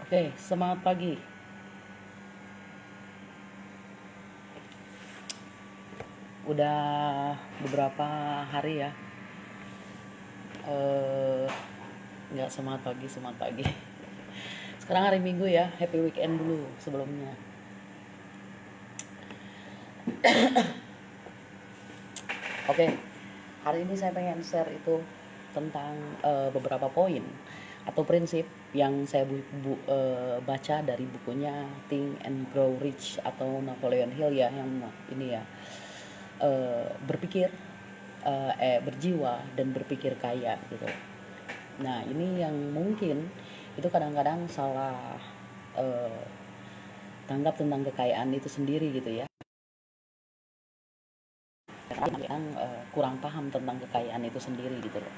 Oke, semangat pagi. Udah beberapa hari ya. eh nggak semangat pagi, semangat pagi. Sekarang hari Minggu ya, happy weekend dulu sebelumnya. Oke, hari ini saya pengen share itu tentang beberapa poin atau prinsip yang saya baca dari bukunya Think and Grow Rich atau Napoleon Hill ya, yang ini ya, berpikir berjiwa dan berpikir kaya gitu. Nah, ini yang mungkin itu kadang-kadang salah eh, tanggap tentang kekayaan itu sendiri gitu ya. Kadang kurang paham tentang kekayaan itu sendiri gitu loh.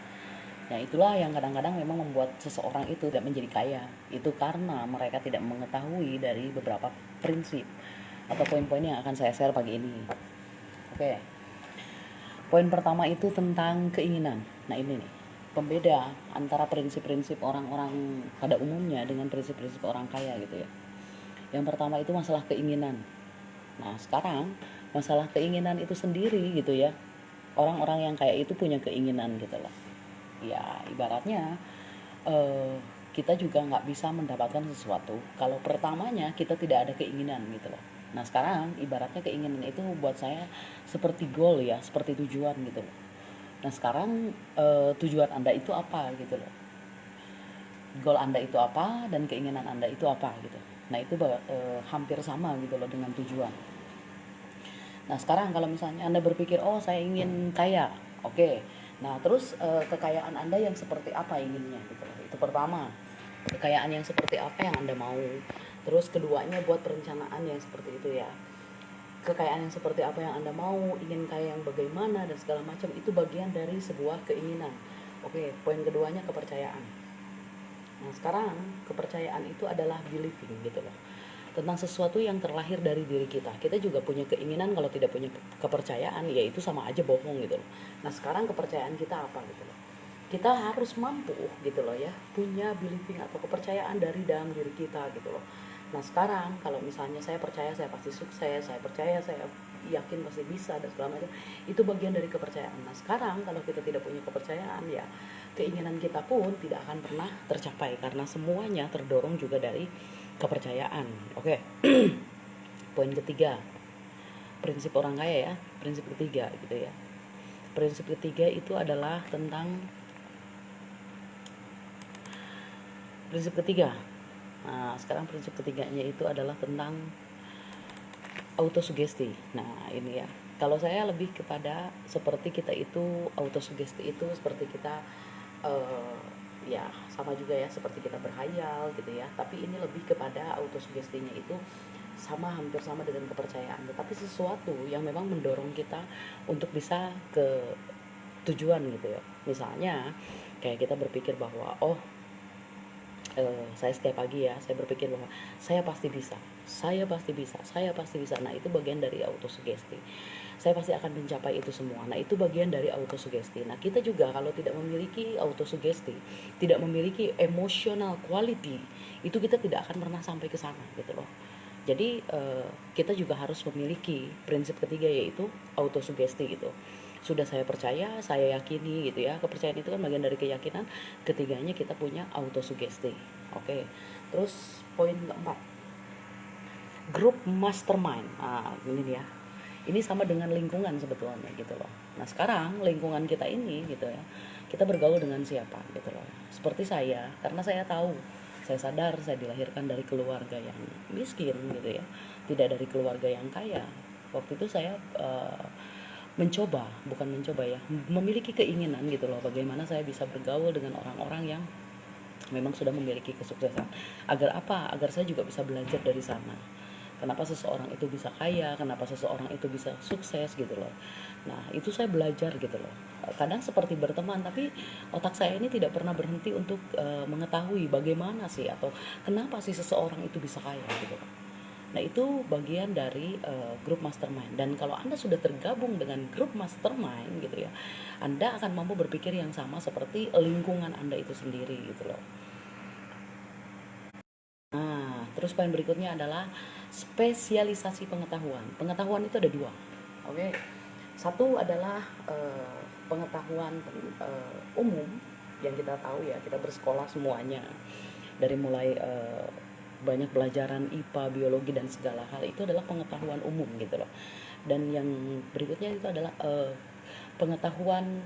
Nah, itulah yang kadang-kadang memang membuat seseorang itu tidak menjadi kaya. Itu karena mereka tidak mengetahui dari beberapa prinsip atau poin-poin yang akan saya share pagi ini. Oke. Poin pertama itu tentang keinginan. Nah, ini nih, pembeda antara prinsip-prinsip orang-orang pada umumnya dengan prinsip-prinsip orang kaya gitu ya. Yang pertama itu masalah keinginan. Nah, sekarang masalah keinginan itu sendiri gitu ya. Orang-orang yang kaya itu punya keinginan gitu loh. Ya, ibaratnya eh, kita juga nggak bisa mendapatkan sesuatu kalau pertamanya kita tidak ada keinginan gitu loh. Nah, sekarang ibaratnya keinginan itu buat saya seperti goal ya, seperti tujuan gitu loh. Nah, sekarang tujuan Anda itu apa gitu loh. Goal Anda itu apa dan keinginan Anda itu apa gitu. Nah, itu hampir sama gitu loh dengan tujuan. Nah, sekarang kalau misalnya Anda berpikir, oh saya ingin kaya, oke. Nah, terus kekayaan Anda yang seperti apa inginnya gitu loh. Itu pertama, kekayaan yang seperti apa yang Anda mau. Terus keduanya buat perencanaan yang seperti itu ya. Kekayaan yang seperti apa yang Anda mau, ingin kaya yang bagaimana dan segala macam itu bagian dari sebuah keinginan. Oke, poin keduanya kepercayaan. Nah, sekarang kepercayaan itu adalah believing gitu loh. Tentang sesuatu yang terlahir dari diri kita. Kita juga punya keinginan, kalau tidak punya kepercayaan ya itu sama aja bohong gitu loh. Nah, sekarang kepercayaan kita apa gitu loh. Kita harus mampu gitu loh ya, punya believing atau kepercayaan dari dalam diri kita gitu loh. Nah, sekarang kalau misalnya saya percaya saya pasti sukses, saya percaya saya yakin pasti bisa dan segala macam, itu bagian dari kepercayaan. Nah, sekarang kalau kita tidak punya kepercayaan ya keinginan kita pun tidak akan pernah tercapai karena semuanya terdorong juga dari kepercayaan. Oke. Poin ketiga, prinsip orang kaya ya, prinsip ketiga gitu ya. Prinsip ketiga itu adalah tentang prinsip ketiga. Nah, sekarang prinsip ketiganya itu adalah tentang autosugesti. Nah, ini ya. Kalau saya lebih kepada seperti kita itu autosugesti itu seperti kita ya sama juga ya seperti kita berhayal gitu ya. Tapi ini lebih kepada autosugestinya itu sama, hampir sama dengan kepercayaan. Tetapi sesuatu yang memang mendorong kita untuk bisa ke tujuan gitu ya. Misalnya kayak kita berpikir bahwa saya setiap pagi ya saya berpikir bahwa saya pasti bisa, saya pasti bisa, saya pasti bisa. Nah, itu bagian dari autosugesti. Saya pasti akan mencapai itu semua. Nah, itu bagian dari autosugesti. Nah, kita juga kalau tidak memiliki autosugesti, tidak memiliki emotional quality, itu kita tidak akan pernah sampai ke sana gitu loh. Jadi kita juga harus memiliki prinsip ketiga, yaitu autosugesti gitu. Sudah saya percaya, saya yakini gitu ya. Kepercayaan itu kan bagian dari keyakinan. Ketiganya kita punya autosugesti. Oke. Terus poin keempat, grup mastermind. Nah, ini dia. Ini sama dengan lingkungan sebetulnya gitu loh. Nah, sekarang lingkungan kita ini gitu ya. Kita bergaul dengan siapa gitu loh. Seperti saya, karena saya tahu, saya sadar saya dilahirkan dari keluarga yang miskin gitu ya. Tidak dari keluarga yang kaya. Waktu itu saya mencoba, bukan mencoba ya, memiliki keinginan gitu loh, bagaimana saya bisa bergaul dengan orang-orang yang memang sudah memiliki kesuksesan. Agar apa? Agar saya juga bisa belajar dari sana. Kenapa seseorang itu bisa kaya, kenapa seseorang itu bisa sukses gitu loh. Nah, itu saya belajar gitu loh. Kadang seperti berteman, tapi otak saya ini tidak pernah berhenti untuk mengetahui bagaimana sih atau kenapa sih seseorang itu bisa kaya gitu loh. Nah, itu bagian dari grup mastermind. Dan kalau Anda sudah tergabung dengan grup mastermind gitu ya, Anda akan mampu berpikir yang sama seperti lingkungan Anda itu sendiri gitu loh. Nah, terus poin berikutnya adalah spesialisasi pengetahuan. Pengetahuan itu ada dua. Oke. Satu adalah pengetahuan umum yang kita tahu ya, kita bersekolah semuanya. Dari mulai banyak pelajaran IPA, biologi dan segala hal itu adalah pengetahuan umum gitu loh. Dan yang berikutnya itu adalah pengetahuan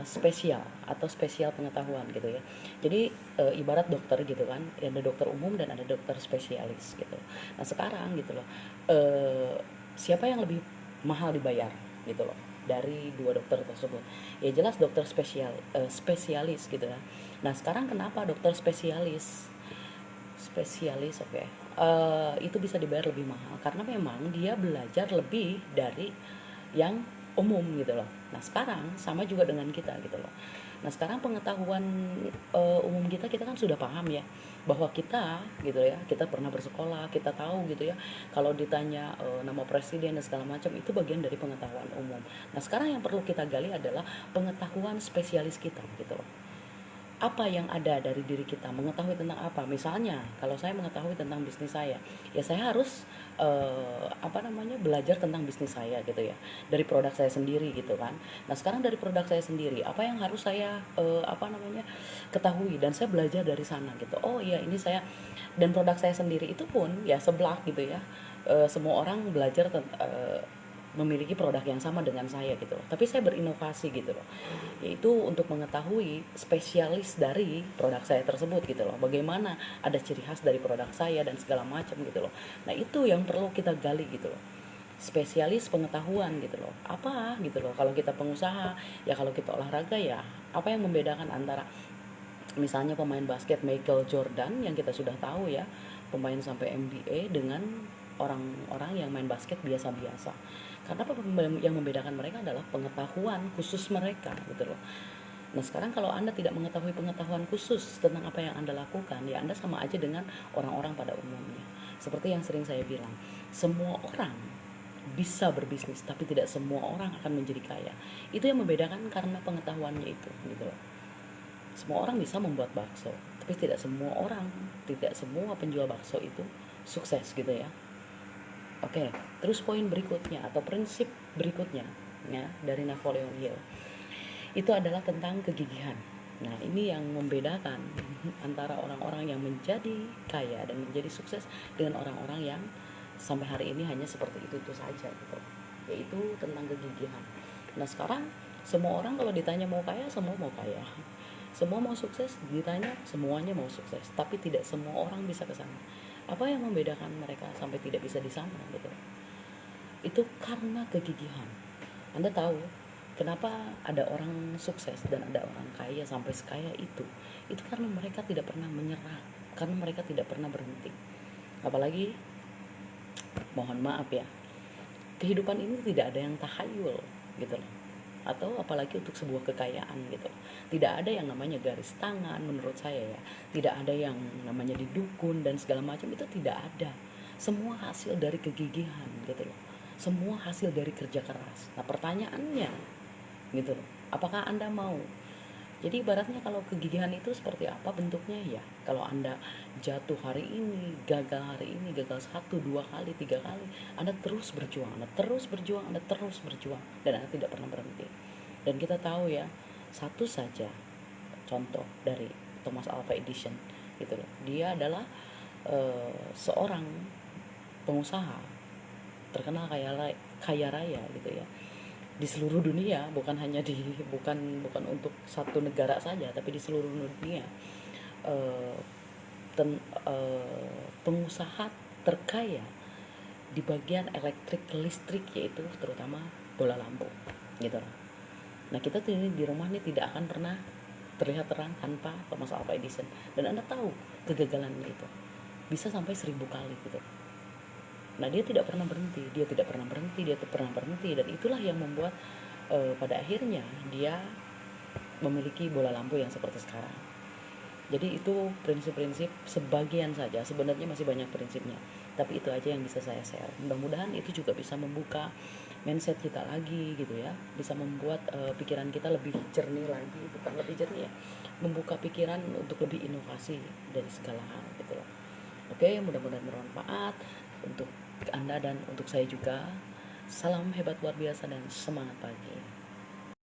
spesial atau spesial pengetahuan gitu ya. Jadi ibarat dokter gitu kan, ada dokter umum dan ada dokter spesialis gitu. Nah sekarang gitu loh, siapa yang lebih mahal dibayar gitu loh dari dua dokter tersebut? Ya jelas dokter spesialis gitu ya. Nah sekarang kenapa dokter spesialis oke, itu bisa dibayar lebih mahal karena memang dia belajar lebih dari yang umum gitu loh. Nah sekarang sama juga dengan kita gitu loh. Nah sekarang pengetahuan umum kita kan sudah paham ya bahwa kita gitu ya, kita pernah bersekolah, kita tahu gitu ya, kalau ditanya nama presiden dan segala macam itu bagian dari pengetahuan umum. Nah sekarang yang perlu kita gali adalah pengetahuan spesialis kita gitu loh. Apa yang ada dari diri kita, mengetahui tentang apa. Misalnya kalau saya mengetahui tentang bisnis saya, ya saya harus belajar tentang bisnis saya gitu ya, dari produk saya sendiri gitu kan. Nah sekarang dari produk saya sendiri apa yang harus saya ketahui, dan saya belajar dari sana gitu. Oh iya ini saya, dan produk saya sendiri itu pun ya sebelah gitu ya. Semua orang belajar memiliki produk yang sama dengan saya gitu loh. Tapi saya berinovasi gitu loh. Yaitu untuk mengetahui spesialis dari produk saya tersebut gitu loh. Bagaimana ada ciri khas dari produk saya dan segala macam gitu loh. Nah, itu yang perlu kita gali gitu loh. Spesialis pengetahuan gitu loh. Apa gitu loh. Kalau kita pengusaha, ya kalau kita olahraga ya, apa yang membedakan antara misalnya pemain basket Michael Jordan yang kita sudah tahu ya, pemain sampai NBA, dengan orang-orang yang main basket biasa-biasa. Karena yang membedakan mereka adalah pengetahuan khusus mereka gitu loh. Nah sekarang kalau Anda tidak mengetahui pengetahuan khusus tentang apa yang Anda lakukan, ya Anda sama aja dengan orang-orang pada umumnya. Seperti yang sering saya bilang, semua orang bisa berbisnis, tapi tidak semua orang akan menjadi kaya. Itu yang membedakan karena pengetahuannya itu gitu loh. Semua orang bisa membuat bakso, tapi tidak semua penjual bakso itu sukses gitu ya. Oke, terus poin berikutnya atau prinsip berikutnya ya dari Napoleon Hill itu adalah tentang kegigihan. Nah, ini yang membedakan antara orang-orang yang menjadi kaya dan menjadi sukses dengan orang-orang yang sampai hari ini hanya seperti itu saja gitu. Yaitu tentang kegigihan. Nah, sekarang semua orang kalau ditanya mau kaya, semua mau kaya. Semua mau sukses, ditanya semuanya mau sukses, tapi tidak semua orang bisa ke sana. Apa yang membedakan mereka sampai tidak bisa di sana gitu? Itu karena kegigihan. Anda tahu kenapa ada orang sukses dan ada orang kaya sampai sekaya itu? Itu karena mereka tidak pernah menyerah, karena mereka tidak pernah berhenti. Apalagi, mohon maaf ya, kehidupan ini tidak ada yang tahayul gitu loh, atau apalagi untuk sebuah kekayaan gitu. Tidak ada yang namanya garis tangan menurut saya ya. Tidak ada yang namanya didukun dan segala macam, itu tidak ada. Semua hasil dari kegigihan gitu loh. Semua hasil dari kerja keras. Nah, pertanyaannya gitu loh, apakah Anda mau? Jadi ibaratnya kalau kegigihan itu seperti apa bentuknya ya? Kalau Anda jatuh hari ini, gagal satu, dua kali, tiga kali, Anda terus berjuang, Anda terus berjuang, dan Anda tidak pernah berhenti. Dan kita tahu ya, satu saja contoh dari Thomas Alva Edison gitu loh. Dia adalah seorang pengusaha terkenal kaya raya gitu ya, di seluruh dunia, bukan hanya bukan untuk satu negara saja, tapi di seluruh dunia. eh, Pengusaha terkaya di bagian listrik yaitu terutama bola lampu gitu. Nah kita di rumah nih tidak akan pernah terlihat terang tanpa Thomas Alva Edison, dan Anda tahu kegagalannya itu bisa sampai 1000 kali gitu. Nah dia tidak pernah berhenti, dan itulah yang membuat pada akhirnya dia memiliki bola lampu yang seperti sekarang. Jadi itu prinsip-prinsip sebagian saja, sebenarnya masih banyak prinsipnya, tapi itu aja yang bisa saya share. Mudah-mudahan itu juga bisa membuka mindset kita lagi gitu ya, bisa membuat pikiran kita lebih jernih lagi, bukan lebih jernih ya, membuka pikiran untuk lebih inovasi dari segala hal gitu loh. Oke, mudah-mudahan bermanfaat untuk Anda dan untuk saya juga. Salam hebat luar biasa dan semangat pagi.